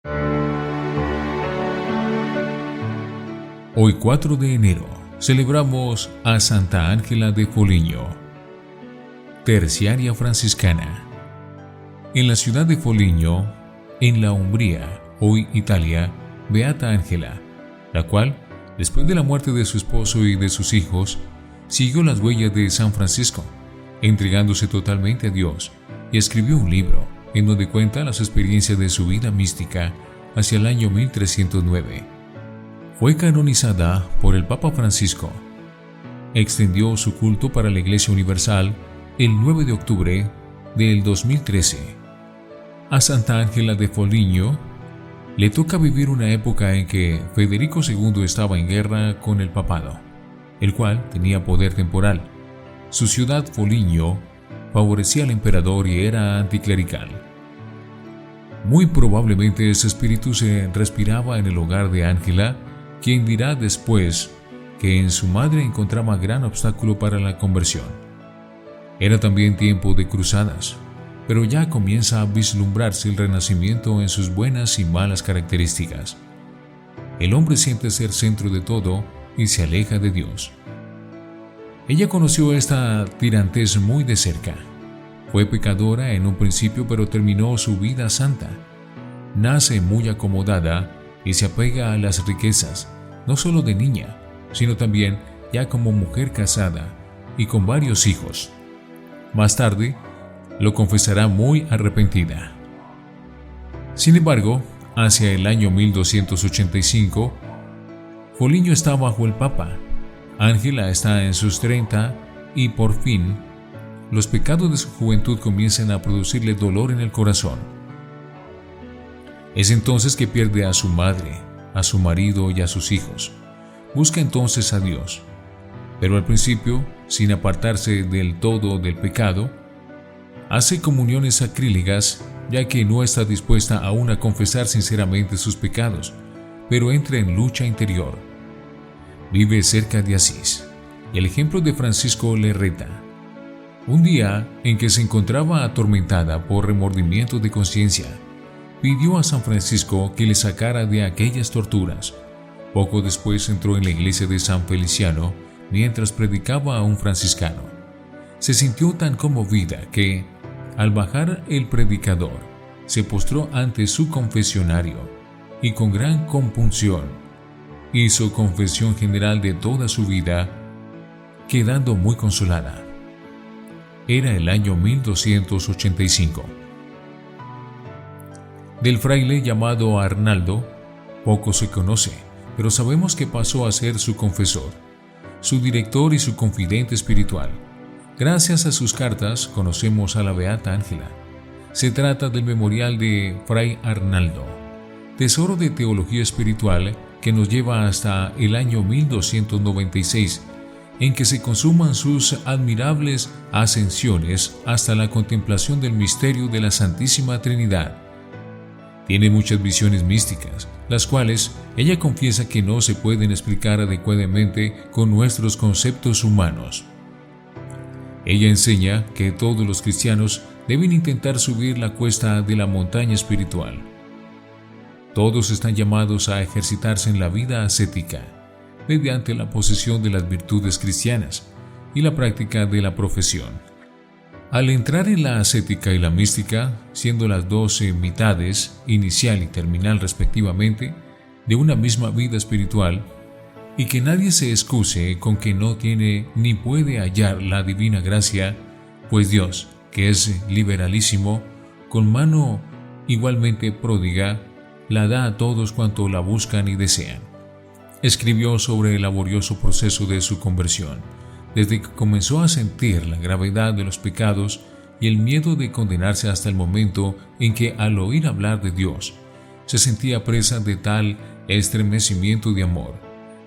Hoy 4 de enero celebramos a Santa Ángela de Foligno, terciaria franciscana. En la ciudad de Foligno, en la Umbría, hoy Italia, Beata Ángela, la cual, después de la muerte de su esposo y de sus hijos, siguió las huellas de San Francisco, entregándose totalmente a Dios, y escribió un libro en donde cuenta las experiencias de su vida mística hacia el año 1309. Fue canonizada por el Papa Francisco. Extendió su culto para la Iglesia Universal el 9 de octubre del 2013. A Santa Ángela de Foligno le toca vivir una época en que Federico II estaba en guerra con el papado, el cual tenía poder temporal. Su ciudad, Foligno, favorecía al emperador y era anticlerical. Muy probablemente ese espíritu se respiraba en el hogar de Ángela, quien dirá después que en su madre encontraba gran obstáculo para la conversión. Era también tiempo de cruzadas, pero ya comienza a vislumbrarse el renacimiento en sus buenas y malas características. El hombre siente ser centro de todo y se aleja de Dios. Ella conoció esta tirantez muy de cerca. Fue pecadora en un principio, pero terminó su vida santa. Nace muy acomodada y se apega a las riquezas, no solo de niña, sino también ya como mujer casada y con varios hijos. Más tarde, lo confesará muy arrepentida. Sin embargo, hacia el año 1285, Foligno está bajo el Papa. Ángela está en sus 30 y por fin, los pecados de su juventud comienzan a producirle dolor en el corazón. Es entonces que pierde a su madre, a su marido y a sus hijos. Busca entonces a Dios, pero al principio, sin apartarse del todo del pecado, hace comuniones sacrílegas, ya que no está dispuesta aún a confesar sinceramente sus pecados, pero entra en lucha interior. Vive cerca de Asís, y el ejemplo de Francisco le reta. Un día en que se encontraba atormentada por remordimiento de conciencia, pidió a San Francisco que le sacara de aquellas torturas. Poco después entró en la iglesia de San Feliciano mientras predicaba a un franciscano. Se sintió tan conmovida que, al bajar el predicador, se postró ante su confesionario y con gran compunción hizo confesión general de toda su vida, quedando muy consolada. Era el año 1285. Del fraile llamado Arnaldo, poco se conoce, pero sabemos que pasó a ser su confesor, su director y su confidente espiritual. Gracias a sus cartas conocemos a la Beata Ángela. Se trata del memorial de Fray Arnaldo, tesoro de teología espiritual que nos lleva hasta el año 1296, en que se consuman sus admirables ascensiones hasta la contemplación del misterio de la Santísima Trinidad. Tiene muchas visiones místicas, las cuales ella confiesa que no se pueden explicar adecuadamente con nuestros conceptos humanos. Ella enseña que todos los cristianos deben intentar subir la cuesta de la montaña espiritual. Todos están llamados a ejercitarse en la vida ascética, mediante la posesión de las virtudes cristianas y la práctica de la profesión. Al entrar en la ascética y la mística, siendo las 12 mitades, inicial y terminal respectivamente, de una misma vida espiritual, y que nadie se excuse con que no tiene ni puede hallar la divina gracia, pues Dios, que es liberalísimo, con mano igualmente pródiga, la da a todos cuanto la buscan y desean. Escribió sobre el laborioso proceso de su conversión, desde que comenzó a sentir la gravedad de los pecados y el miedo de condenarse hasta el momento en que, al oír hablar de Dios, se sentía presa de tal estremecimiento de amor,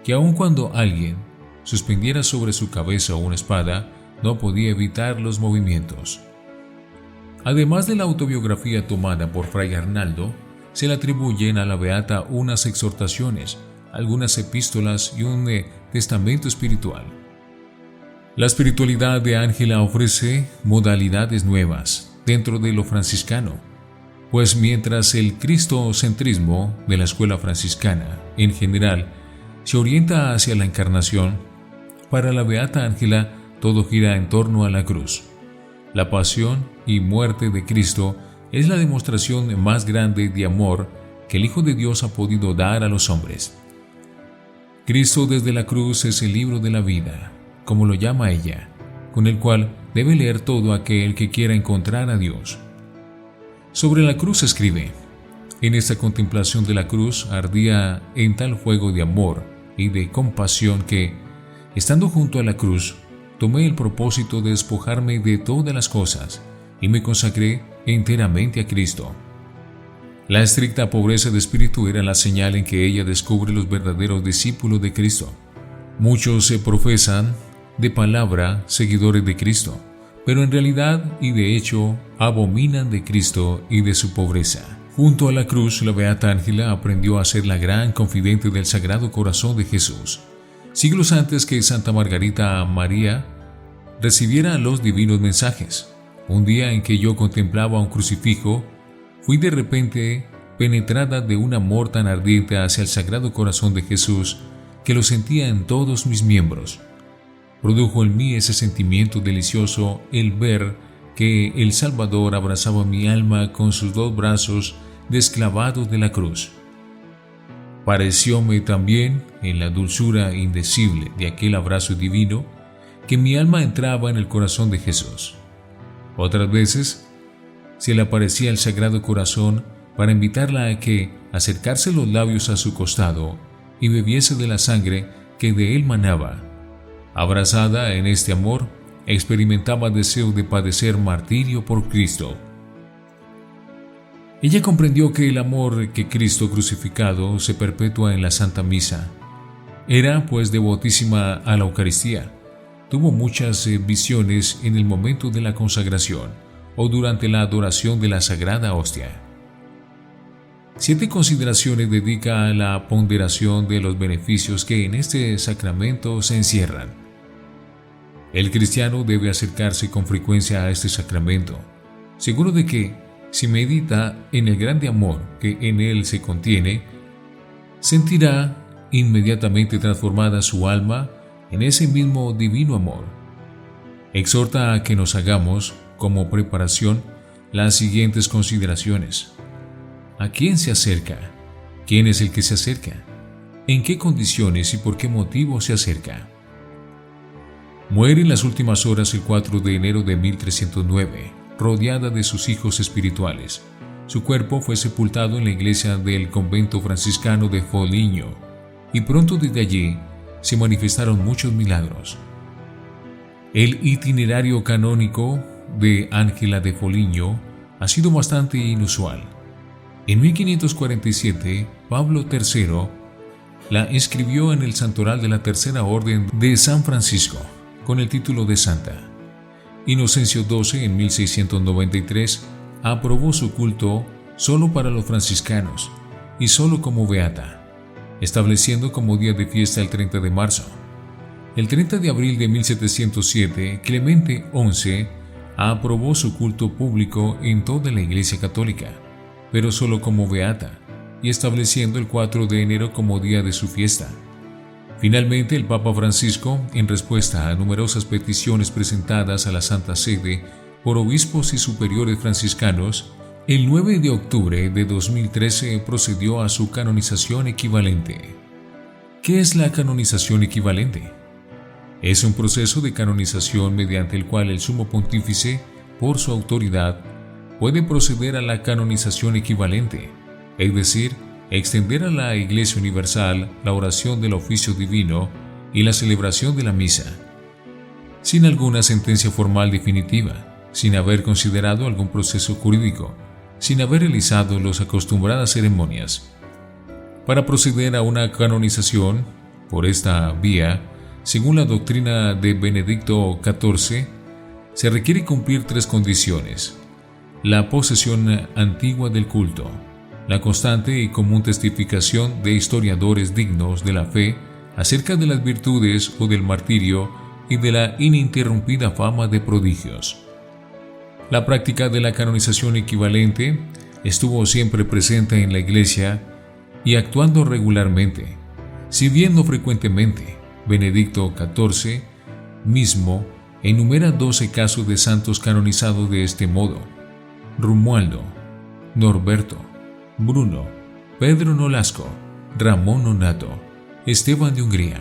que aun cuando alguien suspendiera sobre su cabeza una espada, no podía evitar los movimientos. Además de la autobiografía tomada por Fray Arnaldo, se le atribuyen a la Beata unas exhortaciones, algunas epístolas y un testamento espiritual. La espiritualidad de Ángela ofrece modalidades nuevas dentro de lo franciscano, Pues mientras el cristocentrismo de la escuela franciscana, en general, se orienta hacia la encarnación, para la beata Ángela todo gira en torno a la cruz. La pasión y muerte de Cristo es la demostración más grande de amor que el Hijo de Dios ha podido dar a los hombres. Cristo desde la cruz es el libro de la vida, como lo llama ella, con el cual debe leer todo aquel que quiera encontrar a Dios. Sobre la cruz escribe: en esta contemplación de la cruz ardía en tal fuego de amor y de compasión que, estando junto a la cruz, tomé el propósito de despojarme de todas las cosas y me consagré enteramente a Cristo. La estricta pobreza de espíritu era la señal en que ella descubre los verdaderos discípulos de Cristo. Muchos se profesan de palabra seguidores de Cristo, pero en realidad y de hecho abominan de Cristo y de su pobreza. Junto a la cruz, la beata Ángela aprendió a ser la gran confidente del Sagrado Corazón de Jesús. Siglos antes que Santa Margarita María recibiera los divinos mensajes, un día en que yo contemplaba un crucifijo, fui de repente penetrada de un amor tan ardiente hacia el Sagrado Corazón de Jesús que lo sentía en todos mis miembros. Produjo en mí ese sentimiento delicioso el ver que el Salvador abrazaba mi alma con sus dos brazos desclavados de la cruz. Parecióme también, en la dulzura indecible de aquel abrazo divino, que mi alma entraba en el corazón de Jesús. Otras veces se le aparecía el Sagrado Corazón para invitarla a que acercarse los labios a su costado y bebiese de la sangre que de él manaba. Abrazada en este amor, experimentaba deseo de padecer martirio por Cristo. Ella comprendió que el amor que Cristo crucificado se perpetúa en la Santa Misa. Era pues devotísima a la Eucaristía. Tuvo muchas visiones en el momento de la consagración o durante la adoración de la Sagrada Hostia. 7 consideraciones dedica a la ponderación de los beneficios que en este sacramento se encierran. El cristiano debe acercarse con frecuencia a este sacramento, seguro de que, si medita en el grande amor que en él se contiene, sentirá inmediatamente transformada su alma en ese mismo divino amor. Exhorta a que nos hagamos, como preparación, las siguientes consideraciones. ¿A quién se acerca? ¿Quién es el que se acerca? ¿En qué condiciones y por qué motivo se acerca? Muere en las últimas horas el 4 de enero de 1309, rodeada de sus hijos espirituales. Su cuerpo fue sepultado en la iglesia del convento franciscano de Foligno, y pronto desde allí se manifestaron muchos milagros. El itinerario canónico de Ángela de Foligno ha sido bastante inusual. En 1547, Pablo III la inscribió en el santoral de la Tercera Orden de San Francisco, con el título de santa. Inocencio XII, en 1693, aprobó su culto solo para los franciscanos y solo como beata, estableciendo como día de fiesta el 30 de marzo. El 30 de abril de 1707, Clemente XI aprobó su culto público en toda la Iglesia Católica, pero solo como beata, y estableciendo el 4 de enero como día de su fiesta. Finalmente, el Papa Francisco, en respuesta a numerosas peticiones presentadas a la Santa Sede por obispos y superiores franciscanos, el 9 de octubre de 2013 procedió a su canonización equivalente. ¿Qué es la canonización equivalente? Es un proceso de canonización mediante el cual el Sumo Pontífice, por su autoridad, puede proceder a la canonización equivalente, es decir, extender a la Iglesia Universal la oración del oficio divino y la celebración de la misa, sin alguna sentencia formal definitiva, sin haber considerado algún proceso jurídico, sin haber realizado las acostumbradas ceremonias. Para proceder a una canonización por esta vía, según la doctrina de Benedicto XIV, se requiere cumplir 3 condiciones: la posesión antigua del culto, la constante y común testificación de historiadores dignos de la fe acerca de las virtudes o del martirio y de la ininterrumpida fama de prodigios. La práctica de la canonización equivalente Estuvo siempre presente en la Iglesia y actuando regularmente, sirviendo frecuentemente. Benedicto XIV mismo enumera 12 casos de santos canonizados de este modo: Romualdo, Norberto, Bruno, Pedro Nolasco, Ramón Nonato, Esteban de Hungría,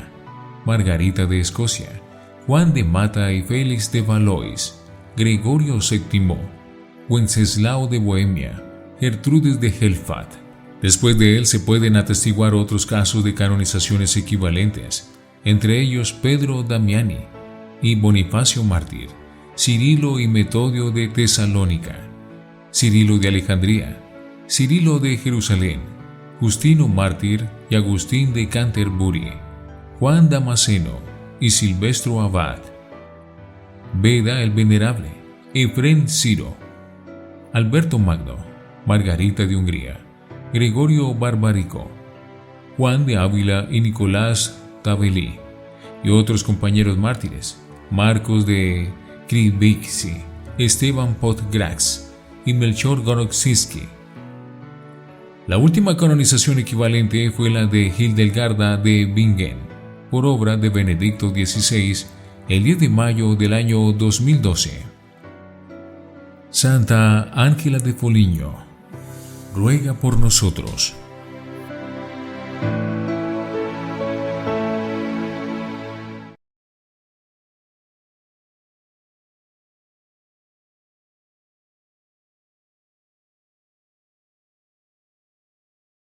Margarita de Escocia, Juan de Mata y Félix de Valois, Gregorio VII, Wenceslao de Bohemia, Gertrudis de Helfat. Después de él se pueden atestiguar otros casos de canonizaciones equivalentes, entre ellos Pedro Damiani y Bonifacio Mártir, Cirilo y Metodio de Tesalónica, Cirilo de Alejandría, Cirilo de Jerusalén, Justino Mártir y Agustín de Canterbury, Juan Damasceno y Silvestro Abad, Beda el Venerable, Efrén Ciro, Alberto Magno, Margarita de Hungría, Gregorio Barbarico, Juan de Ávila y Nicolás Tabelí, y otros compañeros mártires, Marcos de Krivitsy, Esteban Podgrax y Melchor Goroczewski. La última canonización equivalente fue la de Hildegarda de Bingen, por obra de Benedicto XVI, el 10 de mayo del año 2012. Santa Ángela de Foligno, ruega por nosotros.